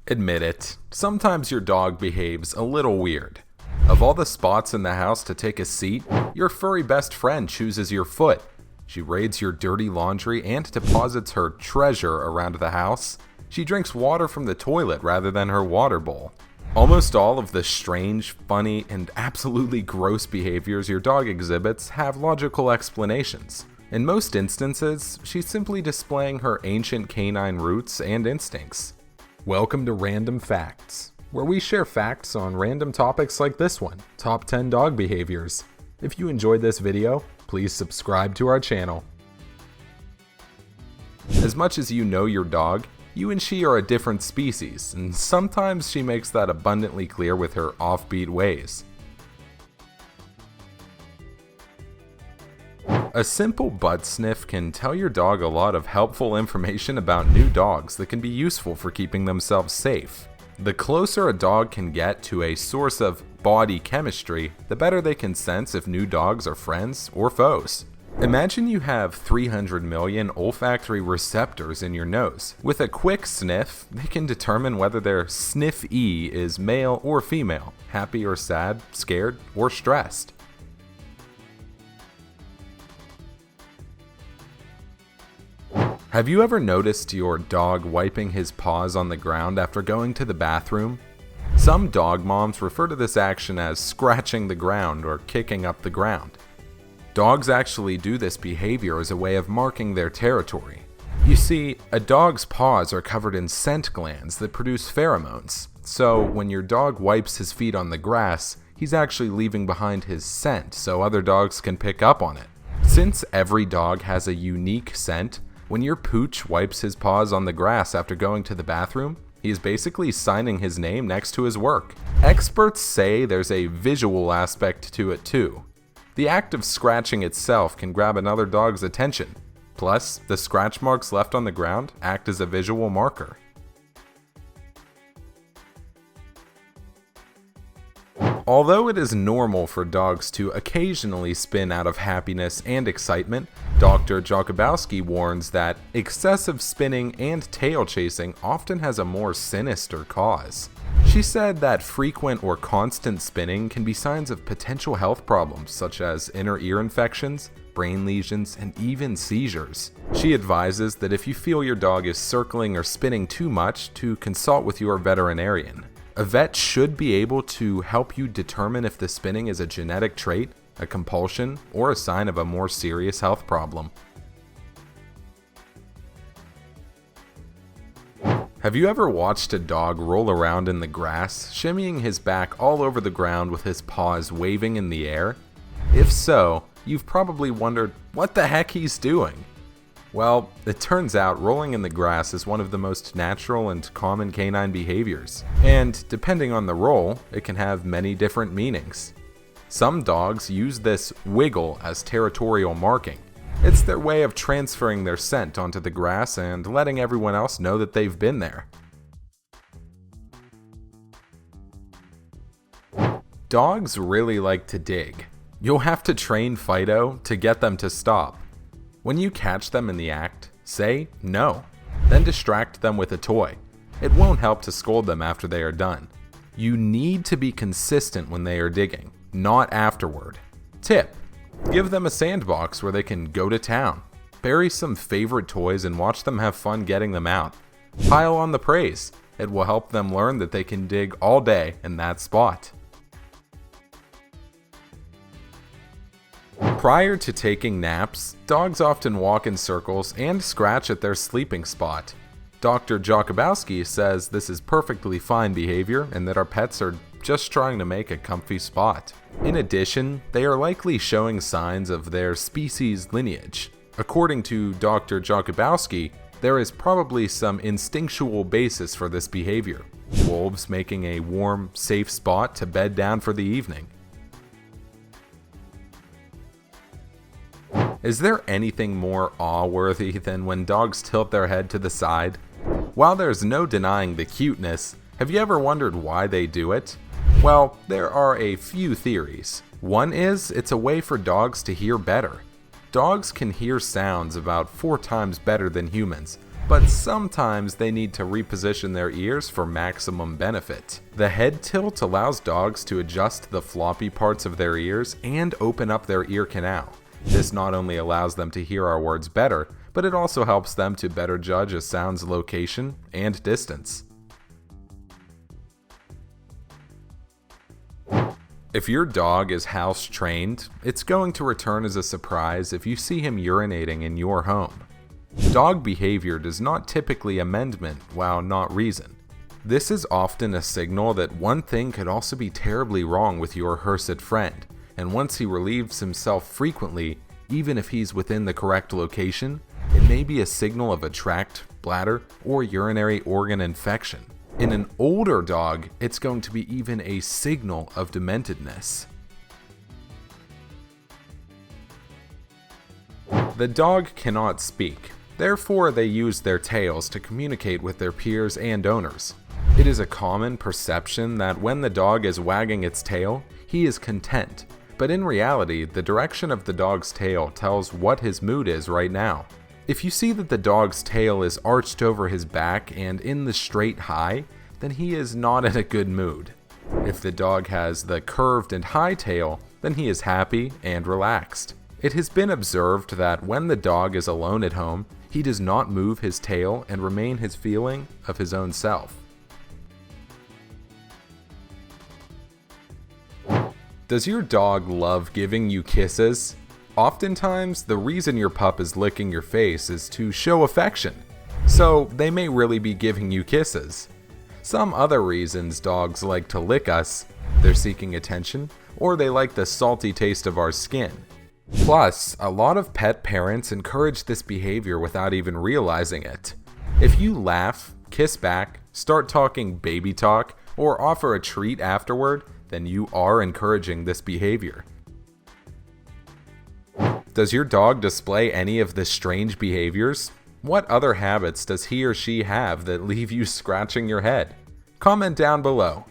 Admit it, sometimes your dog behaves a little weird. Of all the spots in the house to take a seat, your furry best friend chooses your foot. She raids your dirty laundry and deposits her treasure around the house. She drinks water from the toilet rather than her water bowl. Almost all of the strange, funny, and absolutely gross behaviors your dog exhibits have logical explanations. In most instances, she's simply displaying her ancient canine roots and instincts. Welcome to Random Facts, where we share facts on random topics like this one, top 10 dog behaviors. If you enjoyed this video, please subscribe to our channel. As much as you know your dog, you and she are a different species, and sometimes she makes that abundantly clear with her offbeat ways. A simple butt sniff can tell your dog a lot of helpful information about new dogs that can be useful for keeping themselves safe. The closer a dog can get to a source of body chemistry, the better they can sense if new dogs are friends or foes. Imagine you have 300 million olfactory receptors in your nose. With a quick sniff, they can determine whether their sniffee is male or female, happy or sad, scared or stressed. Have you ever noticed your dog wiping his paws on the ground after going to the bathroom? Some dog moms refer to this action as scratching the ground or kicking up the ground. Dogs actually do this behavior as a way of marking their territory. You see, a dog's paws are covered in scent glands that produce pheromones, so when your dog wipes his feet on the grass, he's actually leaving behind his scent so other dogs can pick up on it. Since every dog has a unique scent, when your pooch wipes his paws on the grass after going to the bathroom, he is basically signing his name next to his work. Experts say there's a visual aspect to it too. The act of scratching itself can grab another dog's attention. Plus, the scratch marks left on the ground act as a visual marker. Although it is normal for dogs to occasionally spin out of happiness and excitement, Dr. Jakubowski warns that excessive spinning and tail chasing often has a more sinister cause. She said that frequent or constant spinning can be signs of potential health problems such as inner ear infections, brain lesions, and even seizures. She advises that if you feel your dog is circling or spinning too much, to consult with your veterinarian. A vet should be able to help you determine if the spinning is a genetic trait, a compulsion, or a sign of a more serious health problem. Have you ever watched a dog roll around in the grass, shimmying his back all over the ground with his paws waving in the air? If so, you've probably wondered what the heck he's doing. Well, it turns out rolling in the grass is one of the most natural and common canine behaviors, and depending on the roll, it can have many different meanings. Some dogs use this wiggle as territorial marking. It's their way of transferring their scent onto the grass and letting everyone else know that they've been there. Dogs really like to dig. You'll have to train Fido to get them to stop. When you catch them in the act, say no, then distract them with a toy. It won't help to scold them after they are done. You need to be consistent when they are digging, not afterward. Tip: give them a sandbox where they can go to town. Bury some favorite toys and watch them have fun getting them out. Pile on the praise. It will help them learn that they can dig all day in that spot. Prior to taking naps, dogs often walk in circles and scratch at their sleeping spot. Dr. Jakubowski says this is perfectly fine behavior and that our pets are just trying to make a comfy spot. In addition, they are likely showing signs of their species lineage. According to Dr. Jakubowski, there is probably some instinctual basis for this behavior. Wolves making a warm, safe spot to bed down for the evening. Is there anything more awe-worthy than when dogs tilt their head to the side? While there's no denying the cuteness, have you ever wondered why they do it? Well, there are a few theories. One is it's a way for dogs to hear better. Dogs can hear sounds about 4 times better than humans, but sometimes they need to reposition their ears for maximum benefit. The head tilt allows dogs to adjust the floppy parts of their ears and open up their ear canal. This not only allows them to hear our words better, but it also helps them to better judge a sound's location and distance. If your dog is house trained, it's going to return as a surprise if you see him urinating in your home. Dog behavior does not typically amendment while not reason. This is often a signal that one thing could also be terribly wrong with your hirsute friend, and once he relieves himself frequently, even if he's within the correct location, it may be a signal of a tract, bladder, or urinary organ infection. In an older dog, it's going to be even a signal of dementedness. The dog cannot speak, therefore they use their tails to communicate with their peers and owners. It is a common perception that when the dog is wagging its tail, he is content, but in reality, the direction of the dog's tail tells what his mood is right now. If you see that the dog's tail is arched over his back and in the straight high, then he is not in a good mood. If the dog has the curved and high tail, then he is happy and relaxed. It has been observed that when the dog is alone at home, he does not move his tail and remain his feeling of his own self. Does your dog love giving you kisses? Oftentimes, the reason your pup is licking your face is to show affection, so they may really be giving you kisses. Some other reasons dogs like to lick us: they're seeking attention, or they like the salty taste of our skin. Plus, a lot of pet parents encourage this behavior without even realizing it. If you laugh, kiss back, start talking baby talk, or offer a treat afterward, then you are encouraging this behavior. Does your dog display any of the strange behaviors? What other habits does he or she have that leave you scratching your head? Comment down below.